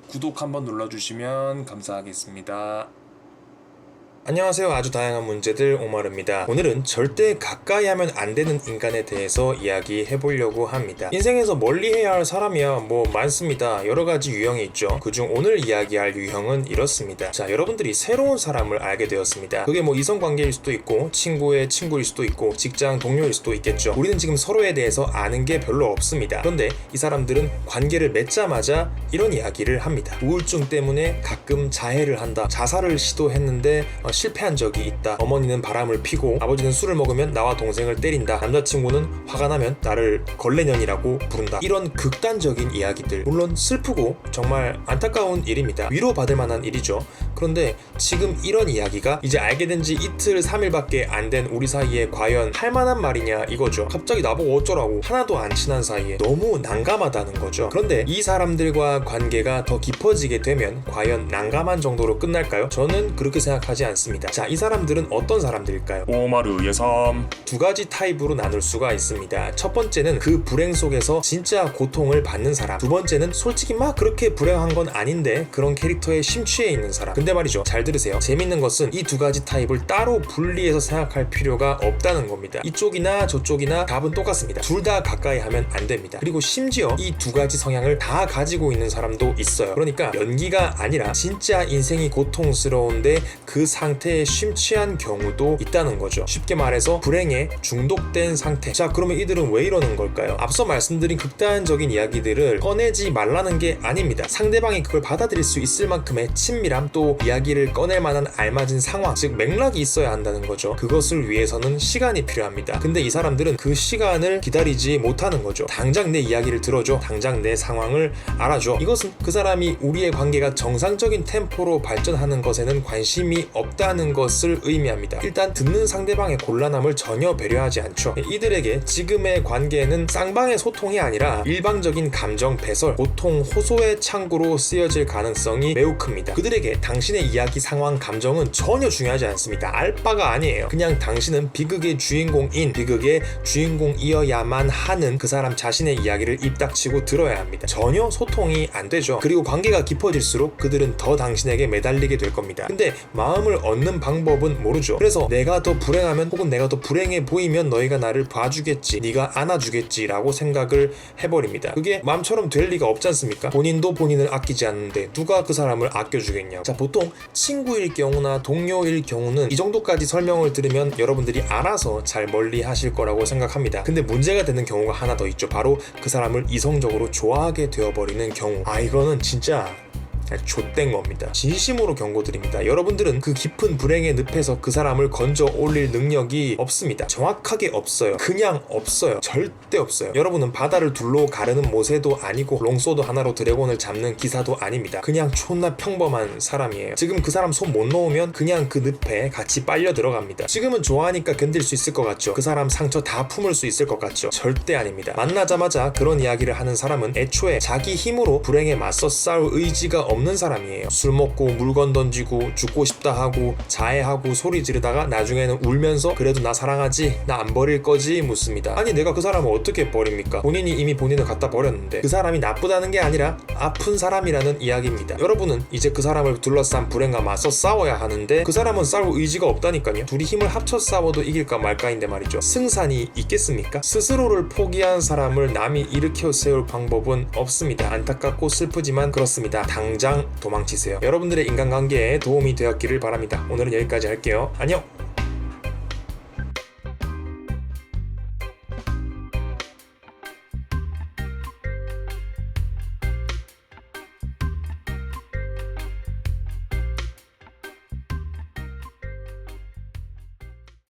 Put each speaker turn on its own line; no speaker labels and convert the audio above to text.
구독 한번 눌러주시면 감사하겠습니다.
안녕하세요. 아주 다양한 문제들 오마르입니다. 오늘은 절대 가까이 하면 안 되는 인간에 대해서 이야기해 보려고 합니다. 인생에서 멀리해야 할 사람이야 뭐 많습니다. 여러 가지 유형이 있죠. 그중 오늘 이야기할 유형은 이렇습니다. 자, 여러분들이 새로운 사람을 알게 되었습니다. 그게 뭐 이성관계일 수도 있고 친구의 친구일 수도 있고 직장 동료일 수도 있겠죠. 우리는 지금 서로에 대해서 아는 게 별로 없습니다. 그런데 이 사람들은 관계를 맺자마자 이런 이야기를 합니다. 우울증 때문에 가끔 자해를 한다. 자살을 시도했는데 실패한 적이 있다. 어머니는 바람을 피고 아버지는 술을 먹으면 나와 동생을 때린다. 남자친구는 화가 나면 나를 걸레년이라고 부른다. 이런 극단적인 이야기들, 물론 슬프고 정말 안타까운 일입니다. 위로받을 만한 일이죠. 그런데 지금 이런 이야기가 이제 알게 된 지 이틀 3일밖에 안 된 우리 사이에 과연 할 만한 말이냐 이거죠. 갑자기 나보고 어쩌라고. 하나도 안 친한 사이에 너무 난감하다는 거죠. 그런데 이 사람들과 관계가 더 깊어지게 되면 과연 난감한 정도로 끝날까요? 저는 그렇게 생각하지 않습니다. 자, 이 사람들은 어떤 사람들일까요?
오마르 예삼.
두 가지 타입으로 나눌 수가 있습니다. 첫 번째는 그 불행 속에서 진짜 고통을 받는 사람. 두 번째는 솔직히 막 그렇게 불행한 건 아닌데 그런 캐릭터에 심취해 있는 사람. 근데 말이죠, 잘 들으세요. 재밌는 것은 이 두 가지 타입을 따로 분리해서 생각할 필요가 없다는 겁니다. 이쪽이나 저쪽이나 답은 똑같습니다. 둘 다 가까이 하면 안 됩니다. 그리고 심지어 이 두 가지 성향을 다 가지고 있는 사람도 있어요. 그러니까 연기가 아니라 진짜 인생이 고통스러운데 그 상태에 심취한 경우도 있다는 거죠. 쉽게 말해서 불행에 중독된 상태. 자, 그러면 이들은 왜 이러는 걸까요? 앞서 말씀드린 극단적인 이야기들을 꺼내지 말라는 게 아닙니다. 상대방이 그걸 받아들일 수 있을 만큼의 친밀함, 또 이야기를 꺼낼 만한 알맞은 상황, 즉 맥락이 있어야 한다는 거죠. 그것을 위해서는 시간이 필요합니다. 근데 이 사람들은 그 시간을 기다리지 못하는 거죠. 당장 내 이야기를 들어줘. 당장 내 상황을 알아줘. 이것은 그 사람이 우리의 관계가 정상적인 템포로 발전하는 것에는 관심이 없다는 것을 의미합니다. 일단 듣는 상대방의 곤란함을 전혀 배려하지 않죠. 이들에게 지금의 관계는 쌍방의 소통이 아니라 일방적인 감정 배설, 고통 호소의 창구로 쓰여질 가능성이 매우 큽니다. 그들에게 당신의 이야기, 상황, 감정은 전혀 중요하지 않습니다. 알 바가 아니에요. 그냥 당신은 비극의 주인공인, 비극의 주인공이어야만 하는 그 사람 자신의 이야기를 입 닥치고 들어야 합니다. 전혀 소통이 안 되죠. 그리고 관계가 깊어질수록 그들은 더 당신에게 매달리게 될 겁니다. 근데 마음을 얻는 방법은 모르죠. 그래서 내가 더 불행하면 혹은 내가 더 불행해 보이면 너희가 나를 봐주겠지, 네가 안아주겠지 라고 생각을 해버립니다. 그게 마음처럼 될 리가 없지 않습니까? 본인도 본인을 아끼지 않는데 누가 그 사람을 아껴주겠냐고. 자, 보통 친구일 경우나 동료일 경우는 이 정도까지 설명을 들으면 여러분들이 알아서 잘 멀리 하실 거라고 생각합니다. 근데 문제가 되는 경우가 하나 더 있죠. 바로 그 사람을 이성적으로 좋아하게 되어버리는 경우. 이거는 진짜 좆된 겁니다. 진심으로 경고드립니다. 여러분들은 그 깊은 불행의 늪에서 그 사람을 건져 올릴 능력이 없습니다. 정확하게 없어요. 그냥 없어요. 절대 없어요. 여러분은 바다를 둘로 가르는 모세도 아니고 롱소드 하나로 드래곤을 잡는 기사도 아닙니다. 그냥 존나 평범한 사람이에요. 지금 그 사람 손 못 놓으면 그냥 그 늪에 같이 빨려 들어갑니다. 지금은 좋아하니까 견딜 수 있을 것 같죠? 그 사람 상처 다 품을 수 있을 것 같죠? 절대 아닙니다. 만나자마자 그런 이야기를 하는 사람은 애초에 자기 힘으로 불행에 맞서 싸울 의지가 없는 사람이에요. 술 먹고 물건 던지고 죽고 싶다 하고 자해하고 소리 지르다가 나중에는 울면서 그래도 나 사랑하지? 나 안 버릴 거지? 묻습니다. 아니, 내가 그 사람을 어떻게 버립니까? 본인이 이미 본인을 갖다 버렸는데. 그 사람이 나쁘다는 게 아니라 아픈 사람이라는 이야기입니다. 여러분은 이제 그 사람을 둘러싼 불행과 맞서 싸워야 하는데 그 사람은 싸울 의지가 없다니까요. 둘이 힘을 합쳐 싸워도 이길까 말까인데 말이죠. 승산이 있겠습니까? 스스로를 포기한 사람을 남이 일으켜 세울 방법은 없습니다. 안타깝고 슬프지만 그렇습니다. 당장 도망치세요. 여러분들의 인간관계에 도움이 되었기를 바랍니다. 오늘은 여기까지 할게요. 안녕!